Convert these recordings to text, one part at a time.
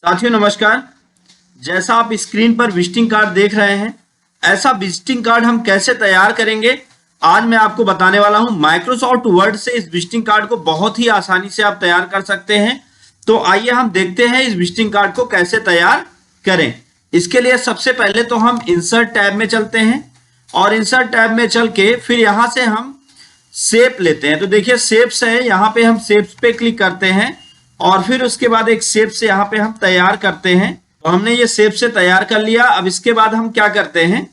साथियों नमस्कार। जैसा आप स्क्रीन पर विजिटिंग कार्ड देख रहे हैं, ऐसा विजिटिंग कार्ड हम कैसे तैयार करेंगे आज मैं आपको बताने वाला हूं। माइक्रोसॉफ्ट वर्ड से इस विजिटिंग कार्ड को बहुत ही आसानी से आप तैयार कर सकते हैं। तो आइए हम देखते हैं इस विजिटिंग कार्ड को कैसे तैयार करें। इसके लिए सबसे पहले तो हम इंसर्ट टैब में चलते हैं और इंसर्ट टैब में चल के फिर यहां से हम शेप लेते हैं। तो देखिए शेप्स है, यहाँ पे हम शेप्स पे क्लिक करते हैं और फिर उसके बाद एक शेप से यहाँ पे हम तैयार करते हैं। तो हमने ये शेप से तैयार कर लिया। अब इसके बाद हम क्या करते हैं,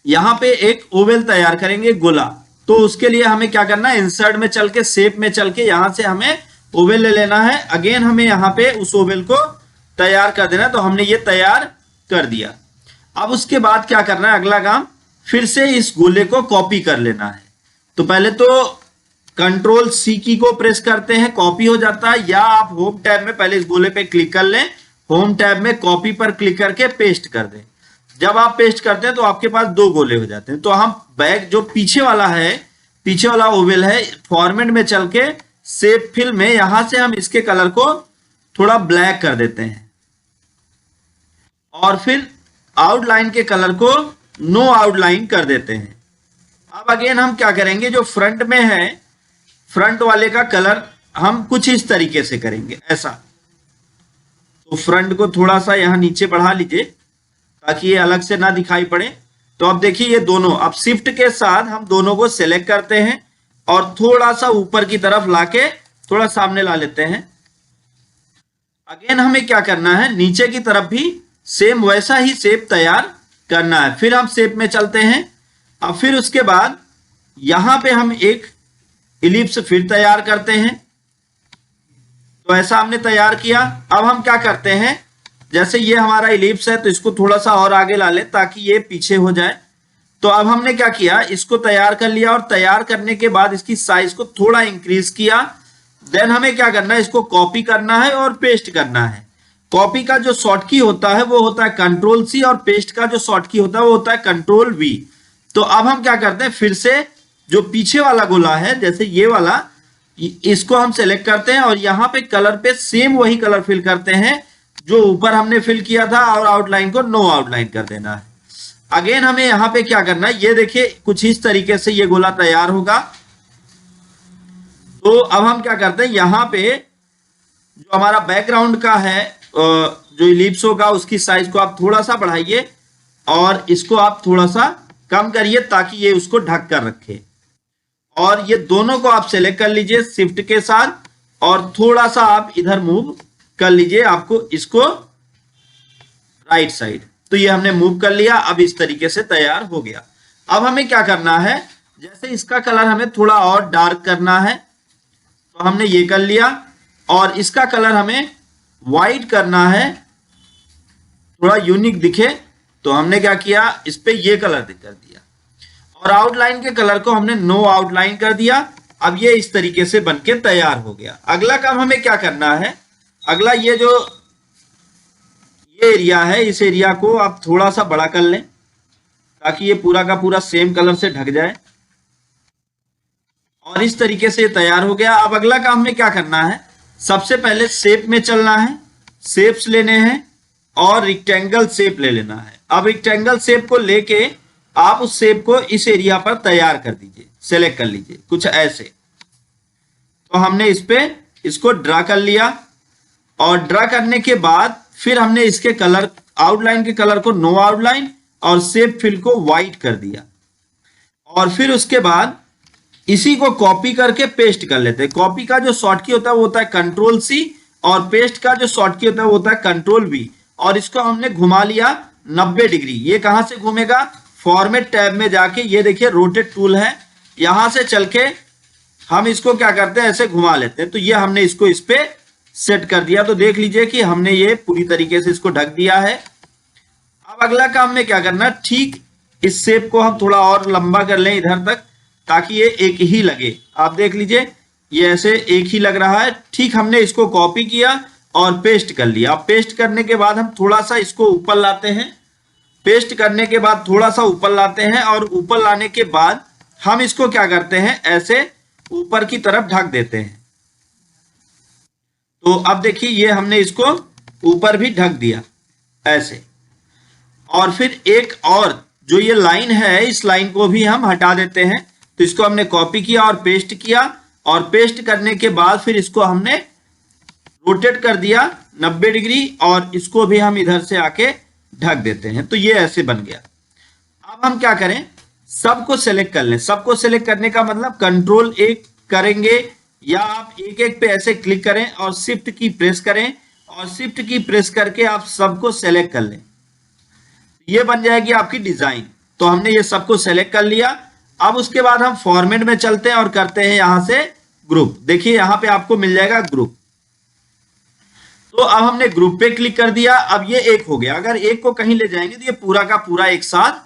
यहाँ पे एक ओवल तैयार करेंगे, गोला। तो उसके लिए हमें क्या करना है, इंसर्ट में चल के शेप में चल के यहाँ से हमें ओवल ले लेना है। अगेन हमें यहाँ पे उस ओवल को तैयार कर देना है। तो हमने ये तैयार कर दिया। अब उसके बाद क्या करना है, अगला काम फिर से इस गोले को कॉपी कर लेना है। तो पहले तो कंट्रोल सी की को प्रेस करते हैं, कॉपी हो जाता है। या आप होम टैब में पहले इस गोले पे क्लिक कर लें, होम टैब में कॉपी पर क्लिक करके पेस्ट कर दें। जब आप पेस्ट करते हैं तो आपके पास दो गोले हो जाते हैं। तो हम बैक जो पीछे वाला है, पीछे वाला ओवल है, फॉर्मेट में चल के शेप फिल में यहां से हम इसके कलर को थोड़ा ब्लैक कर देते हैं और फिर आउटलाइन के कलर को नो आउटलाइन कर देते हैं। अब अगेन हम क्या करेंगे, जो फ्रंट में है, फ्रंट वाले का कलर हम कुछ इस तरीके से करेंगे, ऐसा। तो फ्रंट को थोड़ा सा यहां नीचे बढ़ा लीजिए ताकि ये अलग से ना दिखाई पड़े। तो अब देखिए ये दोनों, अब शिफ्ट के साथ हम दोनों को सेलेक्ट करते हैं और थोड़ा सा ऊपर की तरफ लाके थोड़ा सामने ला लेते हैं। अगेन हमें क्या करना है, नीचे की तरफ भी सेम वैसा ही शेप तैयार करना है। फिर हम शेप में चलते हैं। अब फिर उसके बाद यहां पे हम एक इलिप्स फिर तैयार करते हैं। तो ऐसा हमने तैयार किया। अब हम क्या करते हैं, जैसे ये हमारा इलिप्स है तो इसको थोड़ा सा और आगे ला लें ताकि ये पीछे हो जाए। तो अब हमने क्या किया, इसको तैयार कर लिया और तैयार करने के बाद इसकी साइज को थोड़ा इंक्रीज किया। देन हमें क्या करना है, इसको कॉपी करना है और पेस्ट करना है। कॉपी का जो शॉर्ट की होता है वो होता है कंट्रोल सी और पेस्ट का जो शॉर्ट की होता है वो होता है कंट्रोल वी। तो अब हम क्या करते हैं, फिर से जो पीछे वाला गोला है, जैसे ये वाला, इसको हम सेलेक्ट करते हैं और यहाँ पे कलर पे सेम वही कलर फिल करते हैं जो ऊपर हमने फिल किया था और आउटलाइन को नो आउटलाइन कर देना है। अगेन हमें यहाँ पे क्या करना है, ये देखिए कुछ इस तरीके से ये गोला तैयार होगा। तो अब हम क्या करते हैं, यहाँ पे जो हमारा बैकग्राउंड का है, जो इलिप्स होगा, उसकी साइज को आप थोड़ा सा बढ़ाइए और इसको आप थोड़ा सा कम करिए ताकि ये उसको ढक कर रखे। और ये दोनों को आप सेलेक्ट कर लीजिए शिफ्ट के साथ और थोड़ा सा आप इधर मूव कर लीजिए, आपको इसको राइट साइड। तो ये हमने मूव कर लिया। अब इस तरीके से तैयार हो गया। अब हमें क्या करना है, जैसे इसका कलर हमें थोड़ा और डार्क करना है तो हमने ये कर लिया और इसका कलर हमें व्हाइट करना है, थोड़ा यूनिक दिखे। तो हमने क्या किया, इस पे ये कलर कर दिया और आउटलाइन के कलर को हमने नो आउटलाइन कर दिया। अब ये इस तरीके से बनके तैयार हो गया। अगला काम हमें क्या करना है, अगला ये जो ये एरिया है, इस एरिया को आप थोड़ा सा बड़ा कर लें ताकि ये पूरा का पूरा सेम कलर से ढक जाए और इस तरीके से तैयार हो गया। अब अगला काम हमें क्या करना है, सबसे पहले शेप में चलना है, शेप्स लेने हैं और रेक्टेंगल शेप ले लेना है। अब रेक्टेंगल शेप को लेके आप उस शेप को इस एरिया पर तैयार कर दीजिए, सेलेक्ट कर लीजिए कुछ ऐसे। तो हमने इस पे इसको ड्रा कर लिया और ड्रा करने के बाद फिर हमने इसके कलर, आउटलाइन के कलर को नो आउटलाइन और शेप फिल को व्हाइट कर दिया। और फिर उसके बाद इसी को कॉपी करके पेस्ट कर लेते हैं। कॉपी का जो शॉर्ट की होता है वो होता है कंट्रोल सी और पेस्ट का जो शॉर्ट की होता है वो होता है कंट्रोल वी। और इसको हमने घुमा लिया 90 डिग्री। ये कहां से घूमेगा, फॉर्मेट टैब में जाके, ये देखिए रोटेट टूल है, यहां से चल के हम इसको क्या करते हैं, ऐसे घुमा लेते हैं। तो ये हमने इसको इस पे सेट कर दिया। तो देख लीजिए कि हमने ये पूरी तरीके से इसको ढक दिया है। अब अगला काम में क्या करना है, ठीक इस शेप को हम थोड़ा और लंबा कर लें इधर तक ताकि ये एक ही लगे। आप देख लीजिए ये ऐसे एक ही लग रहा है। ठीक हमने इसको कॉपी किया और पेस्ट कर लिया। अब पेस्ट करने के बाद हम थोड़ा सा इसको ऊपर लाते हैं, पेस्ट करने के बाद थोड़ा सा ऊपर लाते हैं और ऊपर लाने के बाद हम इसको क्या करते हैं, ऐसे ऊपर की तरफ ढक देते हैं। तो अब देखिए ये हमने इसको ऊपर भी ढक दिया ऐसे। और फिर एक और जो ये लाइन है, इस लाइन को भी हम हटा देते हैं। तो इसको हमने कॉपी किया और पेस्ट किया, और पेस्ट करने के बाद फिर इसको हमने रोटेट कर दिया 90 डिग्री, और इसको भी हम इधर से आके ढक देते हैं। तो ये ऐसे बन गया। अब हम क्या करें, सबको सेलेक्ट कर लें। सबको सेलेक्ट करने का मतलब कंट्रोल एक करेंगे, या आप एक एक पे ऐसे क्लिक करें और शिफ्ट की प्रेस करें, और शिफ्ट की प्रेस करके आप सबको सेलेक्ट कर लें। ये बन जाएगी आपकी डिजाइन। तो हमने ये सबको सेलेक्ट कर लिया। अब उसके बाद हम फॉर्मेट में चलते हैं और करते हैं यहां से ग्रुप। देखिए यहां पे आपको मिल जाएगा ग्रुप। तो अब हमने ग्रुप पे क्लिक कर दिया। अब ये एक हो गया। अगर एक को कहीं ले जाएंगे तो ये पूरा का पूरा एक साथ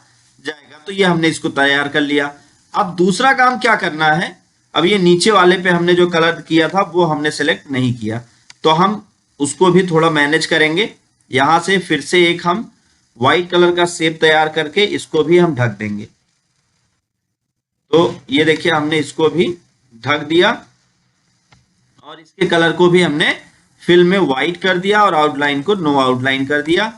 जाएगा। तो ये हमने इसको तैयार कर लिया। अब दूसरा काम क्या करना है, अब ये नीचे वाले पे हमने जो कलर किया था वो हमने सेलेक्ट नहीं किया, तो हम उसको भी थोड़ा मैनेज करेंगे। यहां से फिर से एक हम व्हाइट कलर का शेप तैयार करके इसको भी हम ढक देंगे। तो ये देखिए हमने इसको भी ढक दिया, और इसके कलर को भी हमने फिल में व्हाइट कर दिया, और आउटलाइन को नो आउटलाइन कर दिया।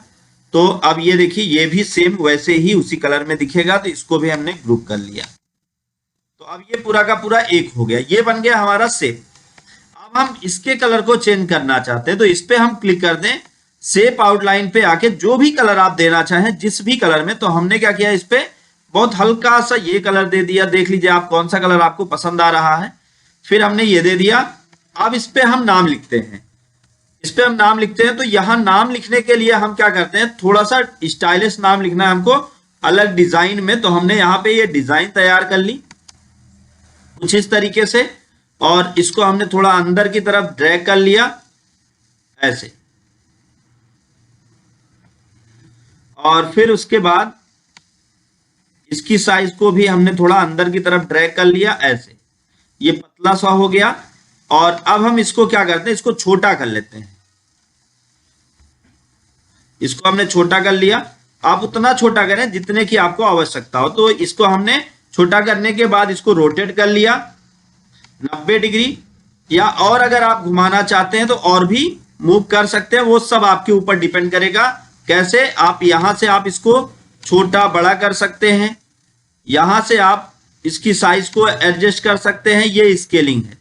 तो अब ये देखिए ये भी सेम वैसे ही उसी कलर में दिखेगा। तो इसको भी हमने ग्रुप कर लिया। तो अब ये पूरा का पूरा एक हो गया। ये बन गया हमारा शेप। अब हम इसके कलर को चेंज करना चाहते हैं, तो इस पे हम क्लिक कर दें। शेप आउटलाइन पे आके जो भी कलर आप देना चाहें, जिस भी कलर में, तो हमने क्या किया, इस पे बहुत हल्का सा ये कलर दे दिया। देख लीजिए आप कौन सा कलर आपको पसंद आ रहा है। फिर हमने ये दे दिया। अब इस पे हम नाम लिखते हैं। इस पे हम नाम लिखते हैं। तो यहां नाम लिखने के लिए हम क्या करते हैं, थोड़ा सा स्टाइलिश नाम लिखना है हमको अलग डिजाइन में। तो हमने यहाँ पे ये डिजाइन तैयार कर ली कुछ इस तरीके से, और इसको हमने थोड़ा अंदर की तरफ ड्रैग कर लिया ऐसे। और फिर उसके बाद इसकी साइज को भी हमने थोड़ा अंदर की तरफ ड्रैग कर लिया ऐसे। ये पतला सा हो गया। और अब हम इसको क्या करते हैं, इसको छोटा कर लेते हैं। इसको हमने छोटा कर लिया। आप उतना छोटा करें जितने की आपको आवश्यकता हो। तो इसको हमने छोटा करने के बाद इसको रोटेट कर लिया 90 डिग्री, या और अगर आप घुमाना चाहते हैं तो और भी मूव कर सकते हैं। वो सब आपके ऊपर डिपेंड करेगा कैसे। आप यहां से आप इसको छोटा बड़ा कर सकते हैं, यहां से आप इसकी साइज को एडजस्ट कर सकते हैं। ये स्केलिंग है।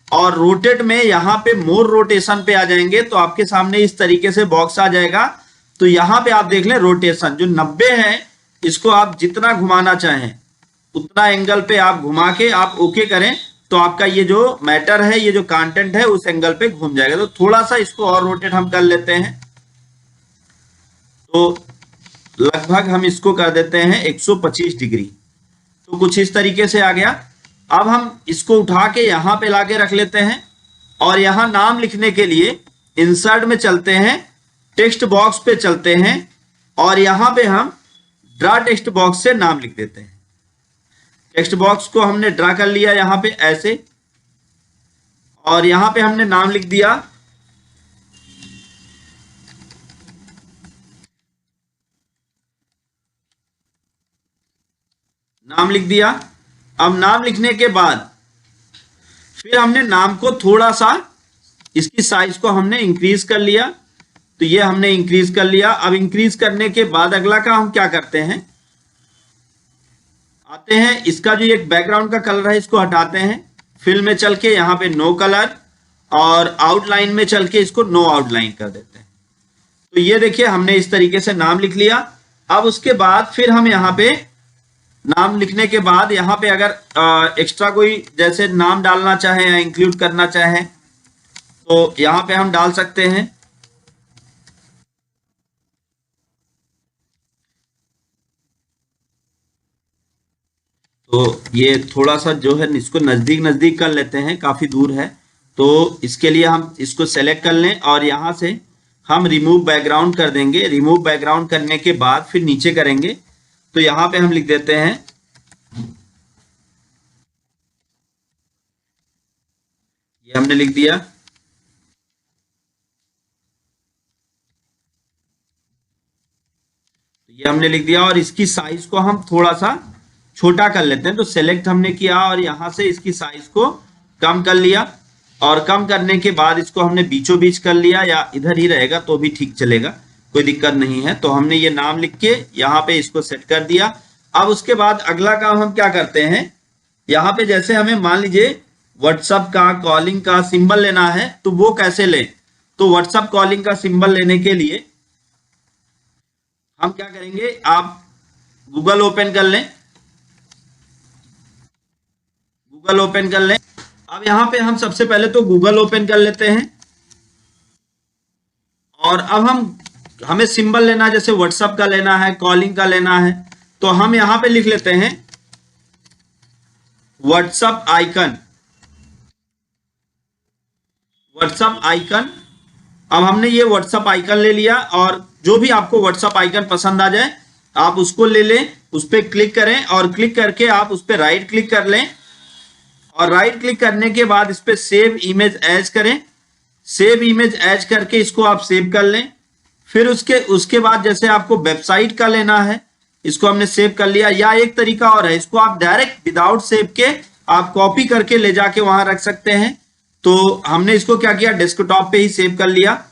और रोटेट में यहां पे मोर रोटेशन पे आ जाएंगे तो आपके सामने इस तरीके से बॉक्स आ जाएगा। तो यहां पे आप देख लें रोटेशन जो 90 है, इसको आप जितना घुमाना चाहें उतना एंगल पे आप घुमा के आप ओके करें, तो आपका ये जो मैटर है, ये जो कंटेंट है, उस एंगल पे घूम जाएगा। तो थोड़ा सा इसको और रोटेट हम कर लेते हैं। तो लगभग हम इसको कर देते हैं 125 डिग्री। तो कुछ इस तरीके से आ गया। अब हम इसको उठा के यहां पे लाके रख लेते हैं, और यहां नाम लिखने के लिए इंसर्ट में चलते हैं, टेक्स्ट बॉक्स पे चलते हैं, और यहां पे हम ड्रा टेक्स्ट बॉक्स से नाम लिख देते हैं। टेक्स्ट बॉक्स को हमने ड्रा कर लिया यहां पे ऐसे, और यहां पे हमने नाम लिख दिया अब नाम लिखने के बाद फिर हमने नाम को थोड़ा सा इसकी साइज को हमने इंक्रीज कर लिया। तो ये हमने इंक्रीज कर लिया। अब इंक्रीज करने के बाद अगला काम हम क्या करते हैं, आते हैं इसका जो एक बैकग्राउंड का कलर है इसको हटाते हैं। फिल में चल के यहाँ पे नो कलर, और आउटलाइन में चल के इसको नो आउटलाइन कर देते हैं। तो ये देखिए हमने इस तरीके से नाम लिख लिया। अब उसके बाद फिर हम यहाँ पे नाम लिखने के बाद यहाँ पे अगर एक्स्ट्रा कोई जैसे नाम डालना चाहे या इंक्लूड करना चाहे तो यहाँ पे हम डाल सकते हैं। तो ये थोड़ा सा जो है इसको नजदीक नजदीक कर लेते हैं, काफी दूर है। तो इसके लिए हम इसको सेलेक्ट कर लें और यहाँ से हम रिमूव बैकग्राउंड कर देंगे। रिमूव बैकग्राउंड करने के बाद फिर नीचे करेंगे तो यहाँ पे हम लिख देते हैं ये हमने लिख दिया। ये हमने लिख दिया और इसकी साइज को हम थोड़ा सा छोटा कर लेते हैं। तो सेलेक्ट हमने किया और यहां से इसकी साइज को कम कर लिया। और कम करने के बाद इसको हमने बीचों बीच कर लिया, या इधर ही रहेगा तो भी ठीक चलेगा, कोई दिक्कत नहीं है। तो हमने ये नाम लिख के यहाँ पे इसको सेट कर दिया। अब उसके बाद अगला काम हम क्या करते हैं, यहाँ पे जैसे हमें मान लीजिए व्हाट्सएप का कॉलिंग का सिंबल लेना है, तो वो कैसे लें। तो व्हाट्सएप कॉलिंग का सिंबल लेने के लिए हम क्या करेंगे, आप गूगल ओपन कर लें, गूगल ओपन कर लें। अब यहाँ पे हम सबसे पहले तो गूगल ओपन कर लेते हैं, और अब हमें सिंबल लेना है, जैसे व्हाट्सएप का लेना है, कॉलिंग का लेना है, तो हम यहां पे लिख लेते हैं व्हाट्सएप आइकन, व्हाट्सएप आइकन। अब हमने ये व्हाट्सएप आइकन ले लिया, और जो भी आपको व्हाट्सएप आइकन पसंद आ जाए आप उसको ले लें, उस पर क्लिक करें, और क्लिक करके आप उस पर राइट क्लिक कर लें, और राइट क्लिक करने के बाद इस पर सेव इमेज एज करें। सेव इमेज एज करके इसको आप सेव कर लें। फिर उसके बाद जैसे आपको वेबसाइट का लेना है, इसको हमने सेव कर लिया। या एक तरीका और है, इसको आप डायरेक्ट विदाउट सेव के आप कॉपी करके ले जाके वहां रख सकते हैं। तो हमने इसको क्या किया, डेस्कटॉप पे ही सेव कर लिया।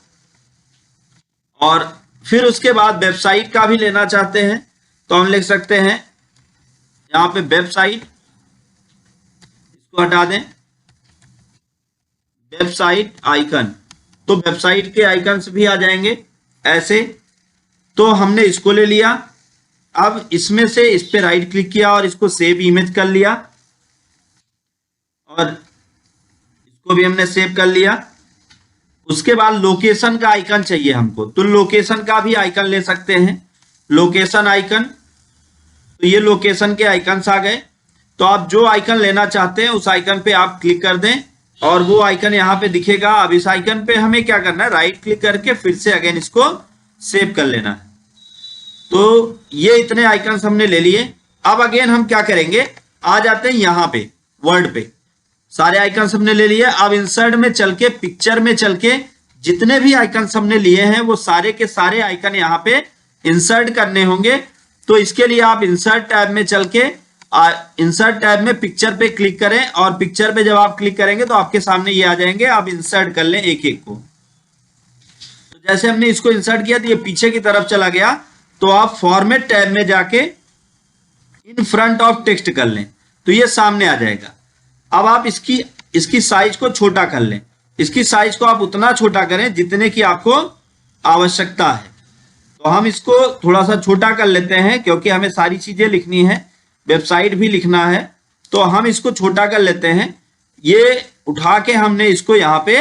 और फिर उसके बाद वेबसाइट का भी लेना चाहते हैं तो हम लिख सकते हैं यहाँ पे वेबसाइट, इसको हटा दें, वेबसाइट आइकन, तो वेबसाइट के आइकन्स भी आ जाएंगे ऐसे। तो हमने इसको ले लिया। अब इसमें से इस पे राइट क्लिक किया और इसको सेव इमेज कर लिया, और इसको भी हमने सेव कर लिया। उसके बाद लोकेशन का आइकन चाहिए हमको, तो लोकेशन का भी आइकन ले सकते हैं, लोकेशन आइकन। तो ये लोकेशन के आइकन्स आ गए। तो आप जो आइकन लेना चाहते हैं उस आइकन पे आप क्लिक कर दें, और वो आइकन यहाँ पे दिखेगा। अब इस आइकन पे हमें क्या करना है, राइट क्लिक करके फिर से अगेन इसको सेव कर लेना है। तो ये इतने आइकन्स हमने ले लिए। अब अगेन हम क्या करेंगे, आ जाते हैं यहाँ पे वर्ड पे, सारे आइकन्स हमने ले लिए। अब इंसर्ट में चल के, पिक्चर में चल के जितने भी आइकन्स हमने लिए हैं वो सारे के सारे आइकन यहाँ पे इंसर्ट करने होंगे। तो इसके लिए आप इंसर्ट टैब में चल के इंसर्ट टैब में पिक्चर पे क्लिक करें, और पिक्चर पे जब आप क्लिक करेंगे तो आपके सामने ये आ जाएंगे। आप इंसर्ट कर लें एक एक को। तो जैसे हमने इसको इंसर्ट किया तो ये पीछे की तरफ चला गया। तो आप फॉर्मेट टैब में जाके इन फ्रंट ऑफ टेक्स्ट कर लें, तो ये सामने आ जाएगा। अब आप इसकी साइज को छोटा कर लें। इसकी साइज को आप उतना छोटा करें जितने की आपको आवश्यकता है। तो हम इसको थोड़ा सा छोटा कर लेते हैं, क्योंकि हमें सारी चीजें लिखनी है, वेबसाइट भी लिखना है। तो हम इसको छोटा कर लेते हैं। ये उठा के हमने इसको यहाँ पे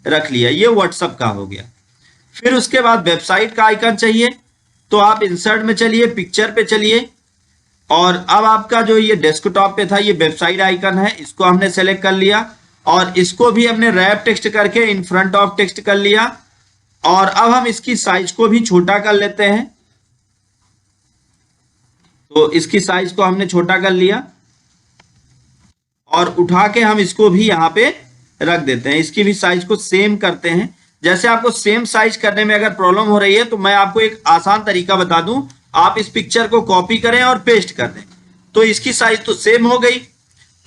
रख लिया, ये व्हाट्सएप का हो गया। फिर उसके बाद वेबसाइट का आइकन चाहिए, तो आप इंसर्ट में चलिए, पिक्चर पे चलिए, और अब आपका जो ये डेस्कटॉप पे था ये वेबसाइट आइकन है, इसको हमने सेलेक्ट कर लिया, और इसको भी हमने रैप टेक्स्ट करके इन फ्रंट ऑफ टेक्स्ट कर लिया। और अब हम इसकी साइज को भी छोटा कर लेते हैं। तो इसकी साइज को हमने छोटा कर लिया, और उठा के हम इसको भी यहाँ पे रख देते हैं। इसकी भी साइज को सेम करते हैं। जैसे आपको सेम साइज करने में अगर प्रॉब्लम हो रही है तो मैं आपको एक आसान तरीका बता दूं, आप इस पिक्चर को कॉपी करें और पेस्ट कर दें, तो इसकी साइज तो सेम हो गई।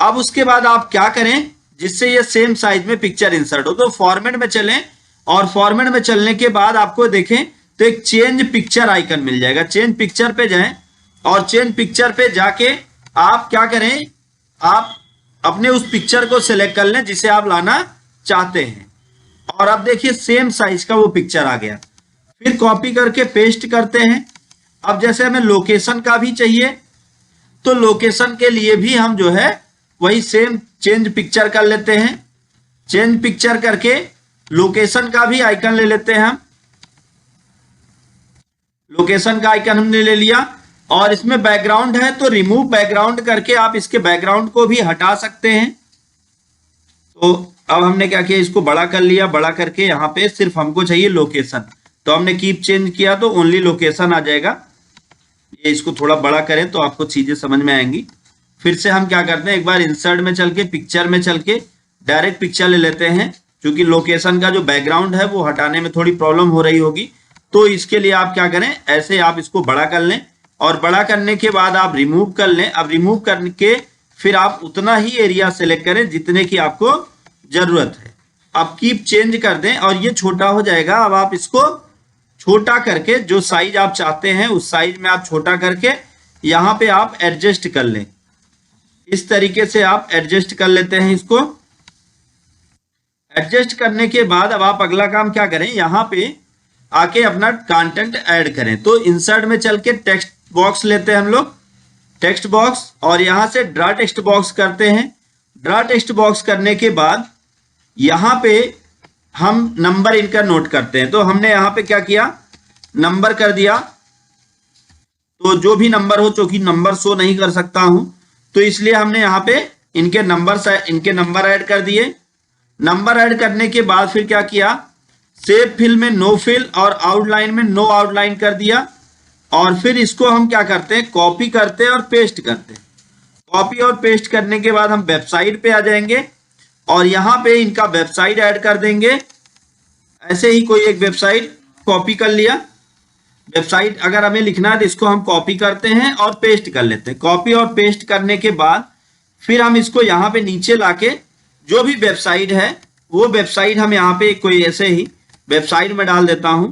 अब उसके बाद आप क्या करें, जिससे ये सेम साइज में पिक्चर इंसर्ट हो, तो फॉर्मेट में चलें, और फॉर्मेट में चलने के बाद आपको देखें तो एक चेंज पिक्चर आइकन मिल जाएगा। चेंज पिक्चर पे जाएं, और चेंज पिक्चर पे जाके आप क्या करें, आप अपने उस पिक्चर को सिलेक्ट कर लें जिसे आप लाना चाहते हैं, और अब देखिए सेम साइज का वो पिक्चर आ गया। फिर कॉपी करके पेस्ट करते हैं। अब जैसे हमें लोकेशन का भी चाहिए, तो लोकेशन के लिए भी हम जो है वही सेम चेंज पिक्चर कर लेते हैं। चेंज पिक्चर करके लोकेशन का भी आइकन ले लेते हैं हम। लोकेशन का आइकन हमने ले लिया, और इसमें बैकग्राउंड है तो रिमूव बैकग्राउंड करके आप इसके बैकग्राउंड को भी हटा सकते हैं। तो अब हमने क्या किया, इसको बड़ा कर लिया, बड़ा करके यहाँ पे सिर्फ हमको चाहिए लोकेशन, तो हमने कीप चेंज किया तो ओनली लोकेशन आ जाएगा। ये इसको थोड़ा बड़ा करें तो आपको चीजें समझ में आएंगी। फिर से हम क्या करते हैं, एक बार इंसर्ट में चल के, पिक्चर में चल के डायरेक्ट पिक्चर ले लेते हैं, क्योंकि लोकेशन का जो बैकग्राउंड है वो हटाने में थोड़ी प्रॉब्लम हो रही होगी। तो इसके लिए आप क्या करें, ऐसे आप इसको बड़ा कर लें, और बड़ा करने के बाद आप रिमूव कर लें। अब रिमूव करके फिर आप उतना ही एरिया सेलेक्ट करें जितने की आपको जरूरत है। आप कीप चेंज कर दें और ये छोटा हो जाएगा। अब आप इसको छोटा करके जो साइज आप चाहते हैं उस साइज में आप छोटा करके यहाँ पे आप एडजस्ट कर लें। इस तरीके से आप एडजस्ट कर लेते हैं इसको। एडजस्ट करने के बाद अब आप अगला काम क्या करें, यहाँ पे आके अपना कंटेंट ऐड करें। तो इंसर्ट में चल के टेक्स्ट बॉक्स लेते हैं हम लोग, टेक्स्ट बॉक्स, और यहाँ से ड्रा टेक्स्ट बॉक्स करते हैं। ड्रा टेक्स्ट बॉक्स करने के बाद यहाँ पे हम नंबर इनका नोट करते हैं। तो हमने यहाँ पे क्या किया, नंबर कर दिया। तो जो भी नंबर हो, चूंकि नंबर शो नहीं कर सकता हूं तो इसलिए हमने यहाँ पे इनके नंबर ऐड कर दिए। नंबर ऐड करने के बाद फिर क्या किया, सेव फिल में नो फिल और आउटलाइन में नो आउटलाइन कर दिया। और फिर इसको हम क्या करते हैं, कॉपी करते हैं और पेस्ट करते हैं। कॉपी और पेस्ट करने के बाद हम वेबसाइट पे आ जाएंगे और यहाँ पे इनका वेबसाइट ऐड कर देंगे। ऐसे ही कोई एक वेबसाइट कॉपी कर लिया। वेबसाइट अगर हमें लिखना है तो इसको हम कॉपी करते हैं और पेस्ट कर लेते हैं। कॉपी और पेस्ट करने के बाद फिर हम इसको यहाँ पे नीचे लाके जो भी वेबसाइट है वो वेबसाइट हम यहाँ पे कोई ऐसे ही वेबसाइट में डाल देता हूं।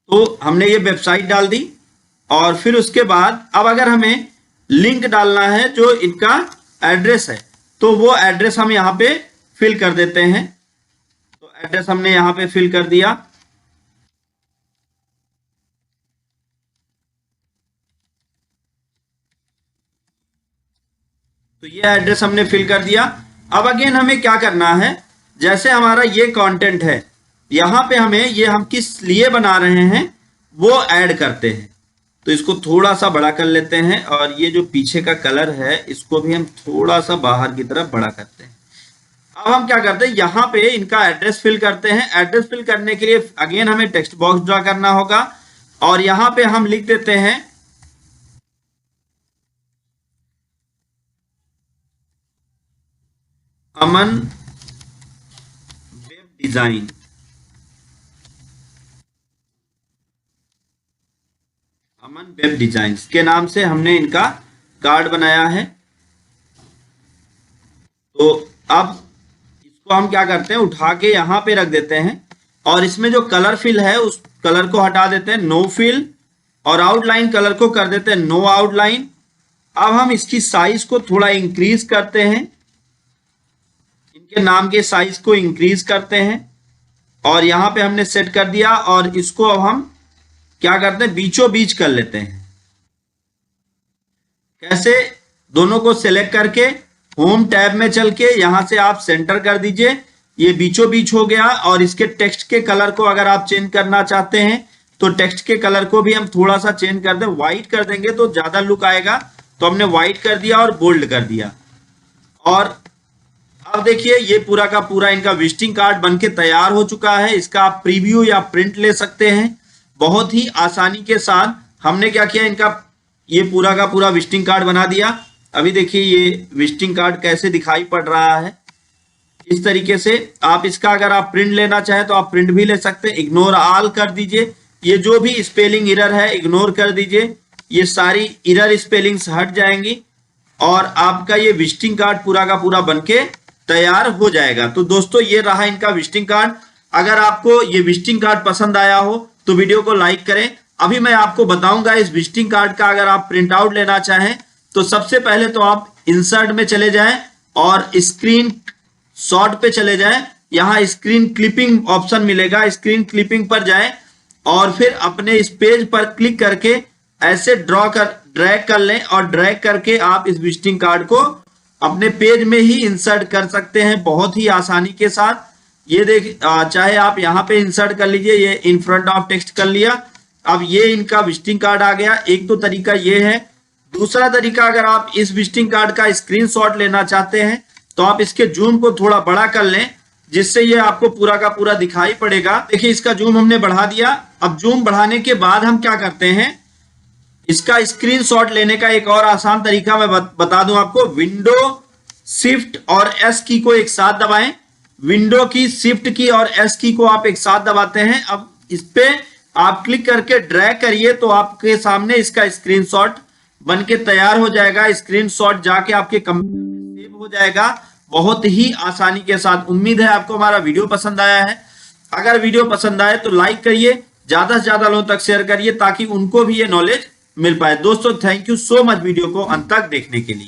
तो हमने ये वेबसाइट डाल दी और फिर उसके बाद अब अगर हमें लिंक डालना है जो इनका एड्रेस है तो वो एड्रेस हम यहाँ पे फिल कर देते हैं। तो एड्रेस हमने यहाँ पे फिल कर दिया। तो ये एड्रेस हमने फिल कर दिया। अब अगेन हमें क्या करना है, जैसे हमारा ये कंटेंट है यहाँ पे हमें ये हम किस लिए बना रहे हैं वो ऐड करते हैं। तो इसको थोड़ा सा बड़ा कर लेते हैं और ये जो पीछे का कलर है इसको भी हम थोड़ा सा बाहर की तरफ बड़ा करते हैं। अब हम क्या करते हैं, यहाँ पे इनका एड्रेस फिल करते हैं। एड्रेस फिल करने के लिए अगेन हमें टेक्स्ट बॉक्स ड्रा करना होगा और यहाँ पे हम लिख देते हैं अमन वेब डिजाइन। अमन वेब डिजाइन्स के नाम से हमने इनका कार्ड बनाया है। तो अब इसको हम क्या करते हैं, उठा के यहाँ पे रख देते हैं और इसमें जो कलर फिल है उस कलर को हटा देते हैं, नो फिल, और आउटलाइन कलर को कर देते हैं नो आउटलाइन। अब हम इसकी साइज को थोड़ा इंक्रीज करते हैं, इनके नाम के साइज को इंक्रीज करते हैं और यहाँ पे हमने सेट कर दिया। और इसको अब हम क्या करते हैं, बीचों बीच कर लेते हैं। कैसे, दोनों को सिलेक्ट करके होम टैब में चल के यहां से आप सेंटर कर दीजिए, ये बीचों बीच हो गया। और इसके टेक्स्ट के कलर को अगर आप चेंज करना चाहते हैं तो टेक्स्ट के कलर को भी हम थोड़ा सा चेंज कर दें, व्हाइट कर देंगे तो ज्यादा लुक आएगा। तो हमने व्हाइट कर दिया और बोल्ड कर दिया। और अब देखिए ये पूरा का पूरा इनका विजिटिंग कार्ड बनके तैयार हो चुका है। इसका आप प्रीव्यू या प्रिंट ले सकते हैं बहुत ही आसानी के साथ। हमने क्या किया, इनका ये पूरा का पूरा विजिटिंग कार्ड बना दिया। अभी देखिए ये विजिटिंग कार्ड कैसे दिखाई पड़ रहा है। इस तरीके से आप इसका अगर आप प्रिंट लेना चाहें तो आप प्रिंट भी ले सकते हैं। इग्नोर ऑल कर दीजिए, ये जो भी स्पेलिंग एरर है इग्नोर कर दीजिए, ये सारी एरर स्पेलिंग्स हट जाएंगी और आपका ये विजिटिंग कार्ड पूरा का पूरा बनके तैयार हो जाएगा। तो दोस्तों ये रहा इनका विजिटिंग कार्ड। अगर आपको ये विजिटिंग कार्ड पसंद आया हो तो वीडियो को लाइक करें। अभी मैं आपको बताऊंगा इस विजिटिंग कार्ड का अगर आप प्रिंट आउट लेना चाहें तो सबसे पहले तो आप इंसर्ट में चले जाएं और स्क्रीन शॉट पे चले जाएं। यहाँ स्क्रीन क्लिपिंग ऑप्शन मिलेगा, स्क्रीन क्लिपिंग पर जाएं और फिर अपने इस पेज पर क्लिक करके ऐसे ड्रैग कर लें और ड्रैग करके आप इस विजिटिंग कार्ड को अपने पेज में ही इंसर्ट कर सकते हैं बहुत ही आसानी के साथ। ये देख, चाहे आप यहाँ पे इंसर्ट कर लीजिए, ये इन फ्रंट ऑफ टेक्स्ट कर लिया। अब ये इनका विजिटिंग कार्ड आ गया। एक तो तरीका ये है। दूसरा तरीका, अगर आप इस विजिटिंग कार्ड का स्क्रीनशॉट लेना चाहते हैं तो आप इसके जूम को थोड़ा बड़ा कर लें जिससे ये आपको पूरा का पूरा दिखाई पड़ेगा। देखिए इसका जूम हमने बढ़ा दिया। अब जूम बढ़ाने के बाद हम क्या करते हैं, इसका स्क्रीनशॉट लेने का एक और आसान तरीका मैं बता दूं आपको। विंडो शिफ्ट और एस की को एक साथ दबाएं। विंडो की, शिफ्ट की और एस की को आप एक साथ दबाते हैं। अब इस पे आप क्लिक करके ड्रैग करिए तो आपके सामने इसका स्क्रीनशॉट बनके तैयार हो जाएगा। स्क्रीनशॉट जाके आपके कंप्यूटर में सेव हो जाएगा बहुत ही आसानी के साथ। उम्मीद है आपको हमारा वीडियो पसंद आया है। अगर वीडियो पसंद आए तो लाइक करिए, ज्यादा से ज्यादा लोगों तक शेयर करिए ताकि उनको भी ये नॉलेज मिल पाए। दोस्तों thank you so much video को अंत तक देखने के लिए।